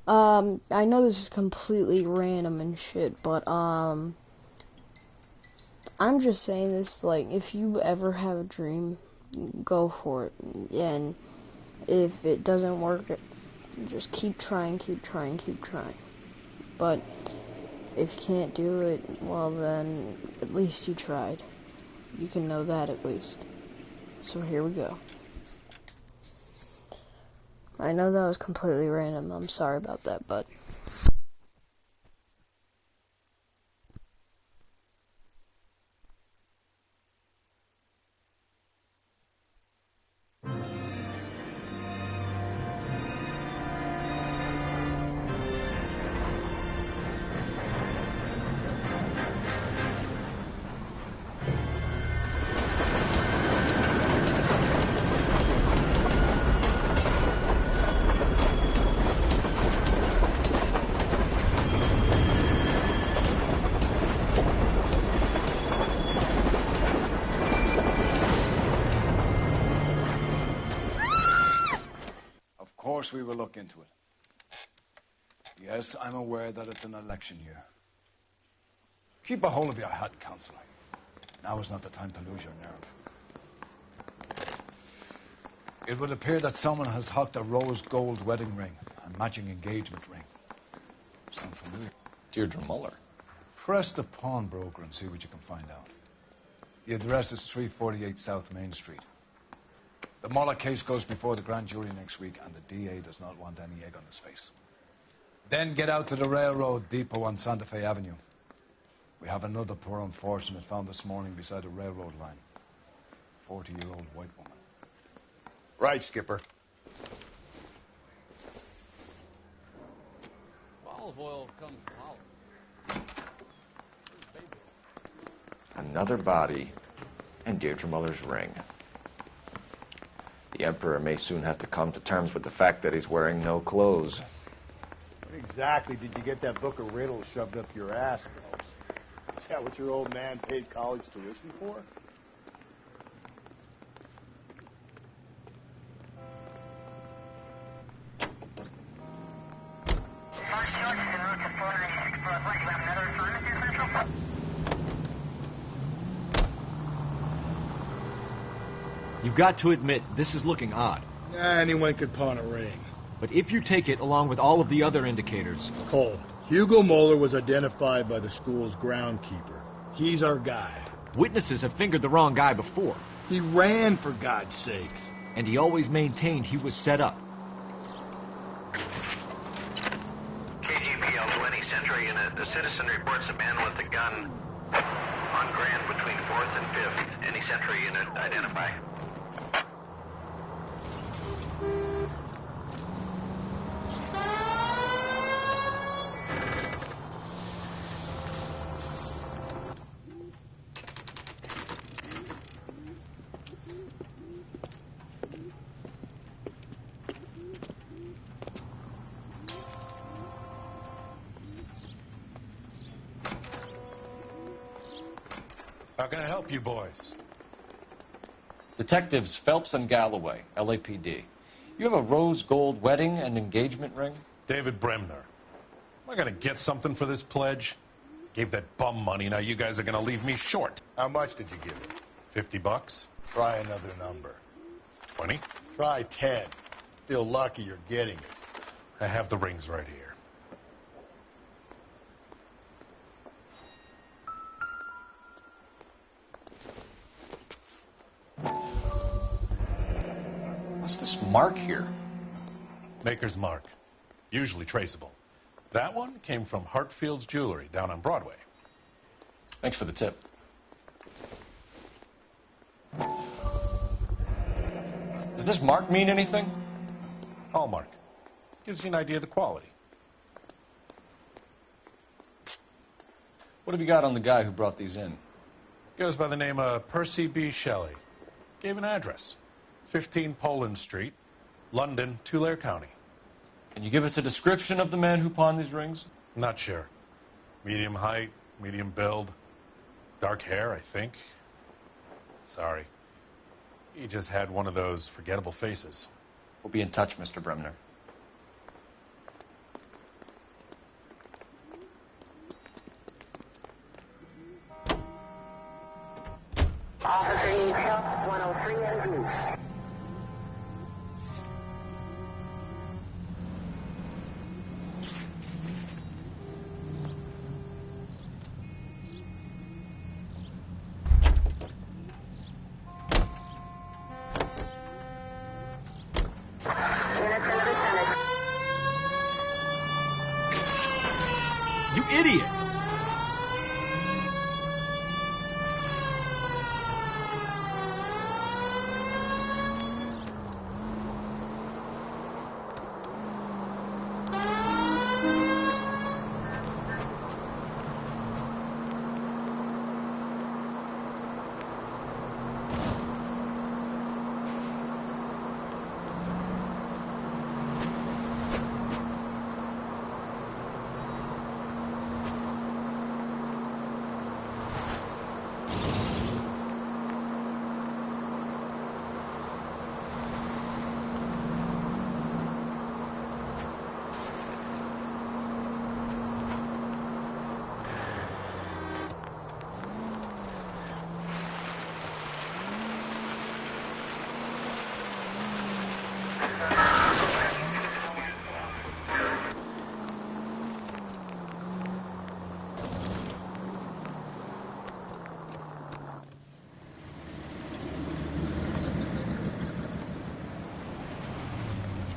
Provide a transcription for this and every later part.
I know this is completely random and shit, but, I'm just saying this, like, if you ever have a dream, go for it, and if it doesn't work, just keep trying, but if you can't do it, well then, at least you tried. You can know that at least. So here we go. I know that was completely random, I'm sorry about that, but... Of course we will look into it. Yes, I'm aware that it's an election year. Keep a hold of your head, Counselor. Now is not the time to lose your nerve. It would appear that someone has hocked a rose gold wedding ring and matching engagement ring. Sound familiar? Deirdre Muller. Press the pawnbroker and see what you can find out. The address is 348 South Main Street. The Muller case goes before the grand jury next week, and the DA does not want any egg on his face. Then get out to the railroad depot on Santa Fe Avenue. We have another poor unfortunate found this morning beside a railroad line. 40-year-old white woman. Right, Skipper. Olive oil comes from olive. Another body and Deirdre Muller's ring. The Emperor may soon have to come to terms with the fact that he's wearing no clothes. What exactly did you get that book of riddles shoved up your ass, Phelps? Is that what your old man paid college tuition for? You've got to admit, this is looking odd. Anyone could pawn a ring. But if you take it along with all of the other indicators... Cole, Hugo Muller was identified by the school's groundkeeper. He's our guy. Witnesses have fingered the wrong guy before. He ran, for God's sakes. And he always maintained he was set up. KGPL 20 Century Unit. A citizen reports a man with a gun on Grand between 4th and 5th. Any Century Unit identify. How can I help you boys? Detectives Phelps and Galloway, LAPD. You have a rose gold wedding and engagement ring? David Bremner. Am I going to get something for this pledge? Gave that bum money, now you guys are going to leave me short. How much did you give him? $50? Try another number. 20? Try 10. Feel lucky you're getting it. I have the rings right here. What's this mark here? Maker's mark. Usually traceable. That one came from Hartfield's Jewelry down on Broadway. Thanks for the tip. Does this mark mean anything? Hallmark. Gives you an idea of the quality. What have you got on the guy who brought these in? Goes by the name of Percy B. Shelley. Gave an address. 15 Poland Street, London, Tulare County. Can you give us a description of the man who pawned these rings? Not sure. Medium height, medium build, dark hair, I think. Sorry. He just had one of those forgettable faces. We'll be in touch, Mr. Bremner. You idiot!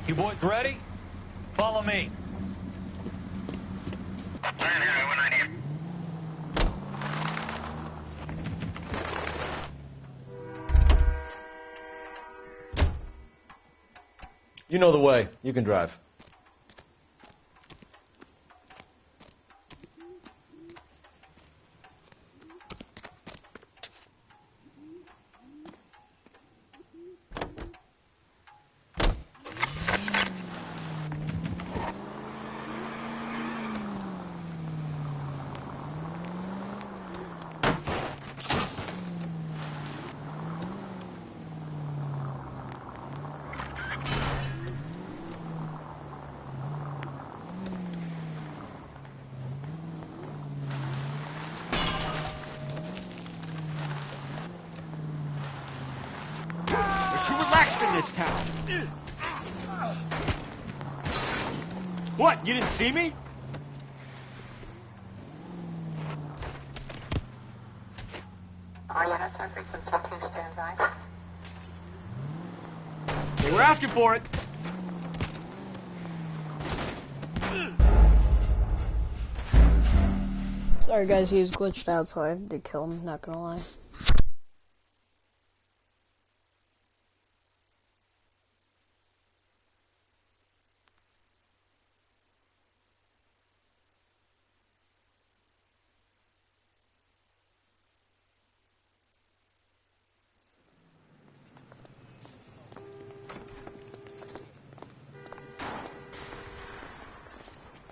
You boys ready? Follow me. You know the way. You can drive. This town. What? You didn't see me? They were asking for it. Sorry guys, he was glitched out, so I did kill him, not gonna lie.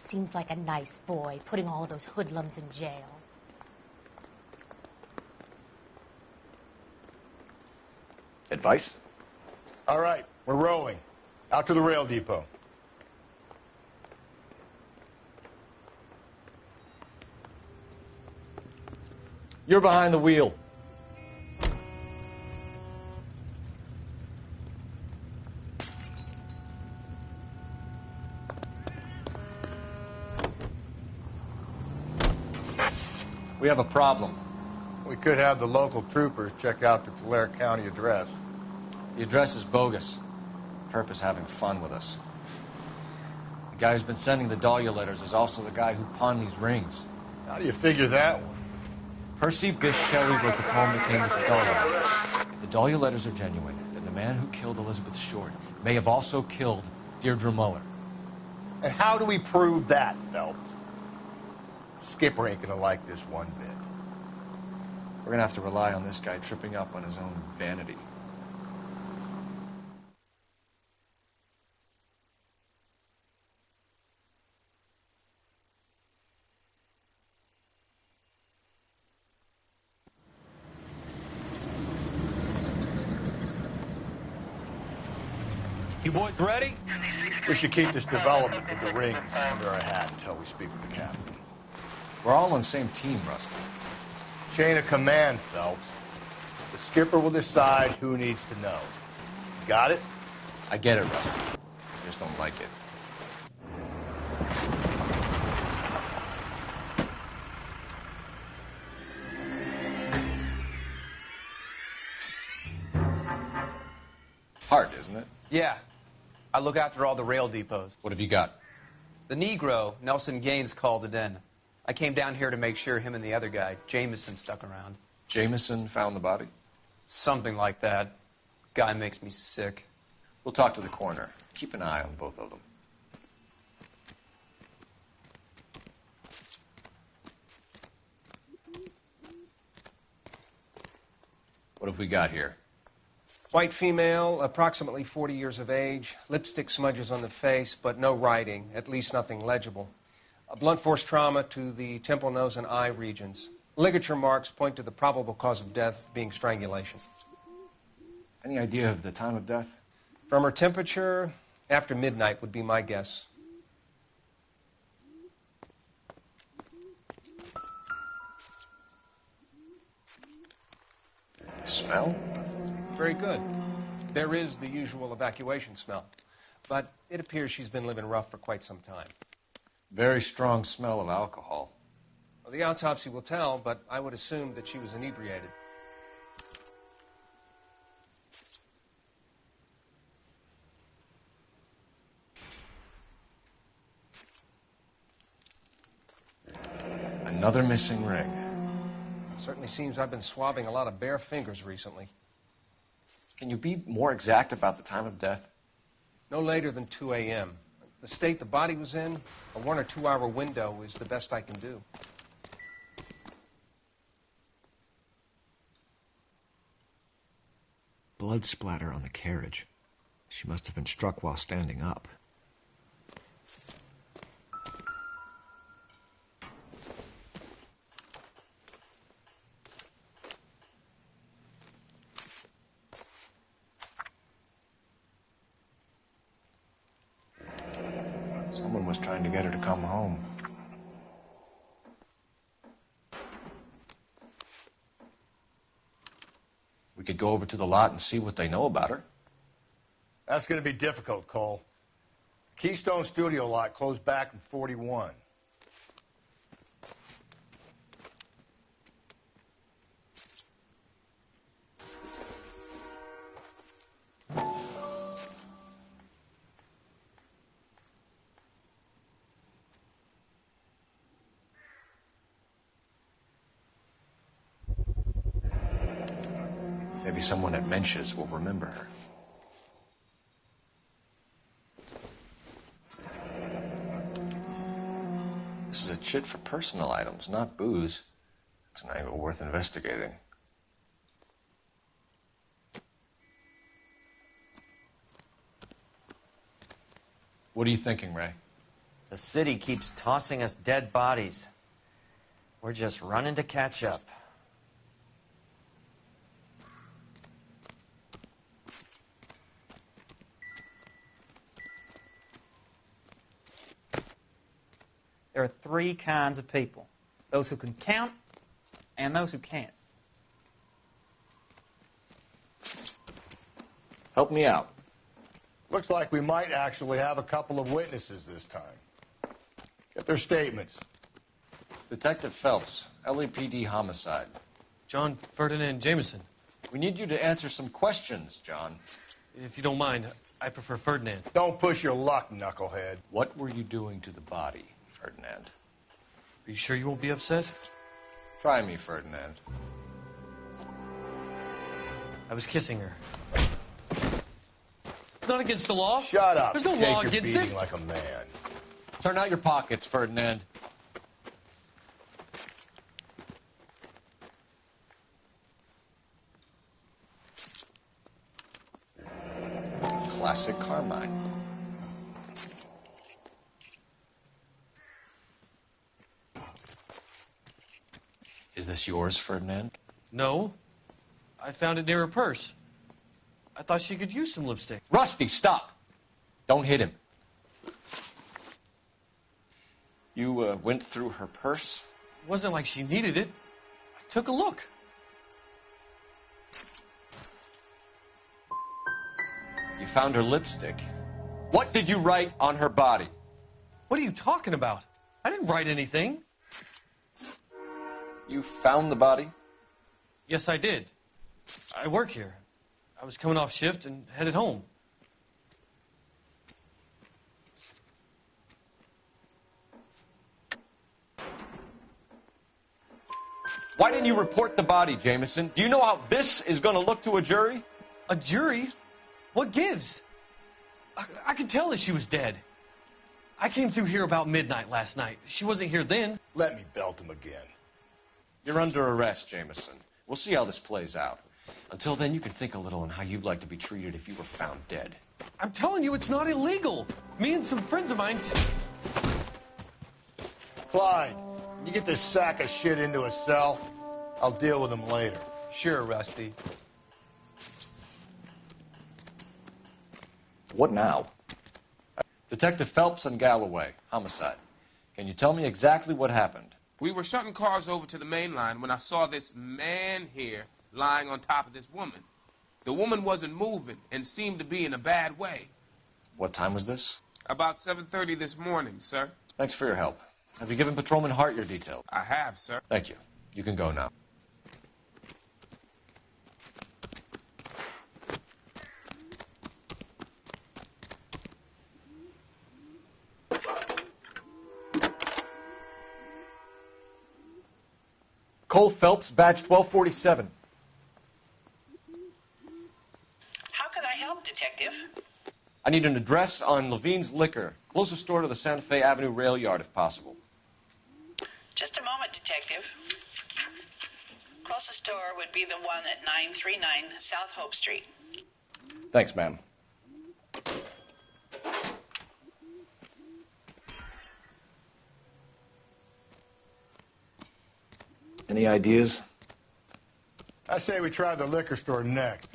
Seems like a nice boy, putting all of those hoodlums in jail. Advice? All right, we're rolling. Out to the rail depot. You're behind the wheel. We have a problem. We could have the local troopers check out the Tulare County address. The address is bogus. Perp is having fun with us. The guy who's been sending the Dahlia letters is also the guy who pawned these rings. How do you figure that one? Percy Bysshe Shelley wrote the poem that came with the Dahlia letters. If the Dahlia letters are genuine, then the man who killed Elizabeth Short may have also killed Deirdre Muller. And how do we prove that, Phelps? Skipper ain't gonna like this one bit. We're gonna have to rely on this guy tripping up on his own vanity. You boys ready? We should keep this development with the rings under our hat until we speak with the captain. We're all on the same team, Rusty. Chain of command, Phelps. The skipper will decide who needs to know. Got it? I get it, Rusty. I just don't like it. Hard, isn't it? Yeah. I look after all the rail depots. What have you got? The Negro, Nelson Gaines, called it in. I came down here to make sure him and the other guy, Jameson, stuck around. Jameson found the body? Something like that. Guy makes me sick. We'll talk to the coroner. Keep an eye on both of them. What have we got here? White female, approximately 40 years of age, lipstick smudges on the face, but no writing, at least nothing legible. A blunt force trauma to the temple, nose, and eye regions. Ligature marks point to the probable cause of death being strangulation. Any idea of the time of death? From her temperature, after midnight would be my guess. Smell? Very good. There is the usual evacuation smell, but it appears she's been living rough for quite some time. Very strong smell of alcohol. Well, the autopsy will tell, but I would assume that she was inebriated. Another missing ring. Certainly seems I've been swabbing a lot of bare fingers recently. Can you be more exact about the time of death? No later than 2 a.m. The state the body was in, a 1 or 2 hour window is the best I can do. Blood splatter on the carriage. She must have been struck while standing up. Someone was trying to get her to come home. We could go over to the lot and see what they know about her. That's going to be difficult, Cole. Keystone Studio lot closed back in 41. Maybe someone at Mensch's will remember her. This is a chit for personal items, not booze. It's an angle worth investigating. What are you thinking, Ray? The city keeps tossing us dead bodies. We're just running to catch up. There are three kinds of people. Those who can count and those who can't. Help me out. Looks like we might actually have a couple of witnesses this time. Get their statements. Detective Phelps, LAPD homicide. John Ferdinand Jameson. We need you to answer some questions, John. If you don't mind, I prefer Ferdinand. Don't push your luck, knucklehead. What were you doing to the body, Ferdinand? Are you sure you won't be upset? Try me, Ferdinand. I was kissing her. It's not against the law. Shut up. There's no Take law your against beating it. like a man. Turn out your pockets, Ferdinand. Classic Carmine. Is this yours, Ferdinand? No. I found it near her purse. I thought she could use some lipstick. Rusty, stop! Don't hit him. You went through her purse? It wasn't like she needed it. I took a look. You found her lipstick. What did you write on her body? What are you talking about? I didn't write anything. You found the body? Yes, I did. I work here. I was coming off shift and headed home. Why didn't you report the body, Jameson? Do you know how this is going to look to a jury? A jury? What gives? I could tell that she was dead. I came through here about midnight last night. She wasn't here then. Let me belt him again. You're under arrest, Jameson. We'll see how this plays out. Until then, you can think a little on how you'd like to be treated if you were found dead. I'm telling you, it's not illegal. Me and some friends of mine... Clyde, you get this sack of shit into a cell. I'll deal with him later. Sure, Rusty. What now? Detective Phelps and Galloway, homicide. Can you tell me exactly what happened? We were shunting cars over to the main line when I saw this man here lying on top of this woman. The woman wasn't moving and seemed to be in a bad way. What time was this? About 7:30 this morning, sir. Thanks for your help. Have you given Patrolman Hart your details? I have, sir. Thank you. You can go now. Cole Phelps, badge 1247. How can I help, Detective? I need an address on Levine's Liquor, closest store to the Santa Fe Avenue rail yard, if possible. Just a moment, Detective. Closest store would be the one at 939 South Hope Street. Thanks, ma'am. Any ideas? I say we try the liquor store next.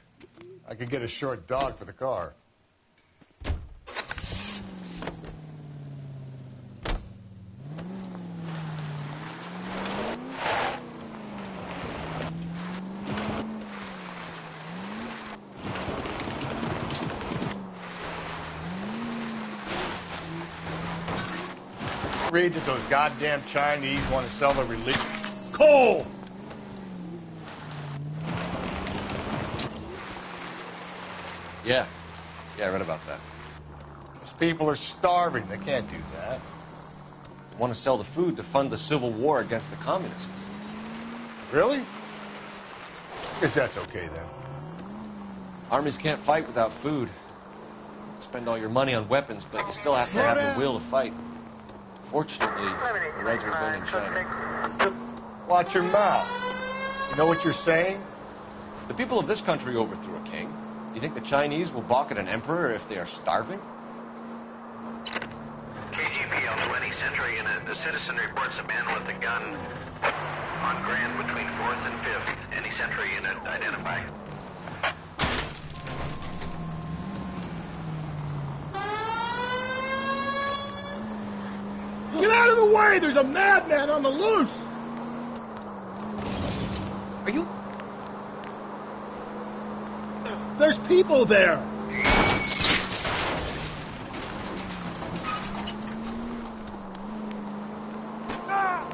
I could get a short dog for the car. Read that those goddamn Chinese want to sell the relief. Cole! Yeah, I read about that. Those people are starving. They can't do that. Want to sell the food to fund the civil war against the communists. Really? Guess that's okay then. Armies can't fight without food. Spend all your money on weapons, but you still have to have the will to fight. Fortunately, the Reds were building China. Watch your mouth. You know what you're saying? The people of this country overthrew a king. Do you think the Chinese will balk at an emperor if they are starving? KGPL 20 Century, and a citizen reports a man with a gun on Grand between 4th and 5th. Any Century unit identify. Get out of the way! There's a madman on the loose! Are you... There's people there!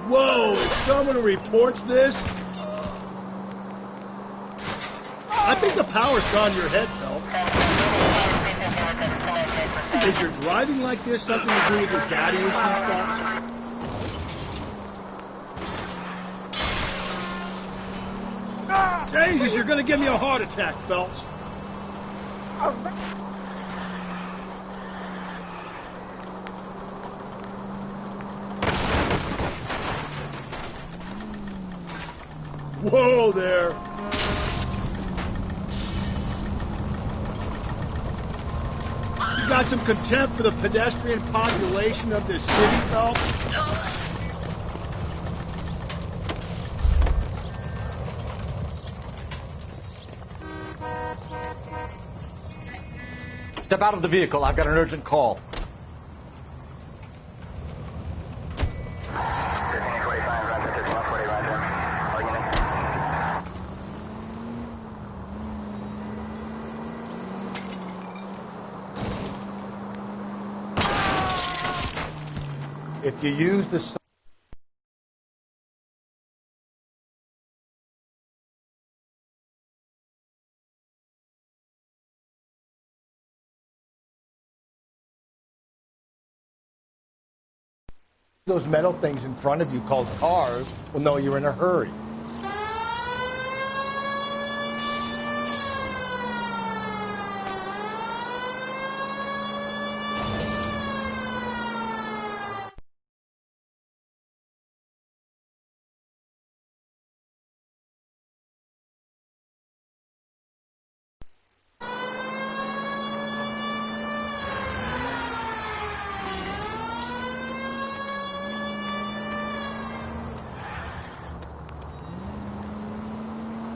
Whoa, is someone who reports this? I think the power's gone to your head, Phelps. Is your driving like this something to do with your daddy issues stuff? Jesus, you're gonna give me a heart attack, Phelps. Whoa there. You got some contempt for the pedestrian population of this city, Phelps? Step out of the vehicle. I've got an urgent call. If you use the those metal things in front of you called cars, well, no, you're in a hurry.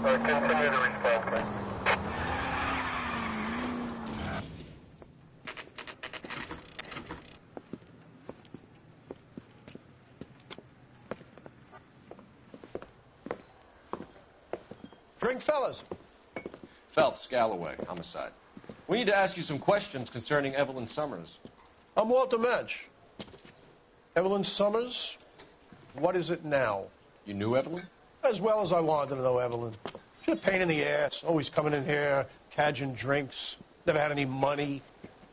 Continue to respond, please. Drink, fellas. Phelps, Galloway, homicide. We need to ask you some questions concerning Evelyn Summers. I'm Walter Mensch. Evelyn Summers, what is it now? You knew Evelyn? As well as I wanted to know Evelyn. She's a pain in the ass, always coming in here, cadging drinks, never had any money.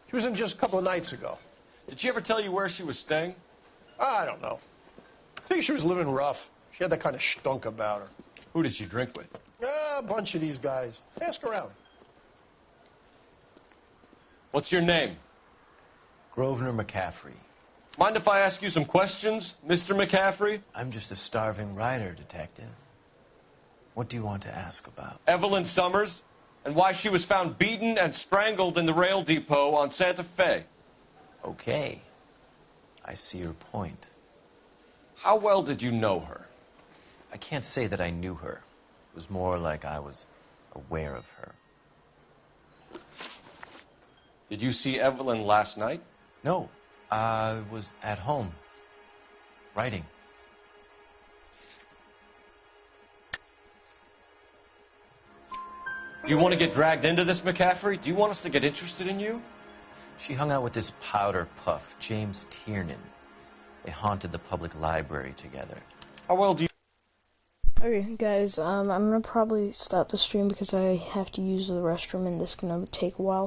She was in just a couple of nights ago. Did she ever tell you where she was staying? I don't know. I think she was living rough. She had that kind of stunk about her. Who did she drink with? A bunch of these guys. Ask around. What's your name? Grosvenor McCaffrey. Mind if I ask you some questions, Mr. McCaffrey? I'm just a starving writer, Detective. What do you want to ask about? Evelyn Summers, and why she was found beaten and strangled in the rail depot on Santa Fe. Okay. I see your point. How well did you know her? I can't say that I knew her. It was more like I was aware of her. Did you see Evelyn last night? No. I was at home, writing. Do you want to get dragged into this, McCaffrey? Do you want us to get interested in you? She hung out with this powder puff, James Tiernan. They haunted the public library together. How well do you... Okay, guys, I'm gonna probably stop the stream because I have to use the restroom and this is gonna take a while.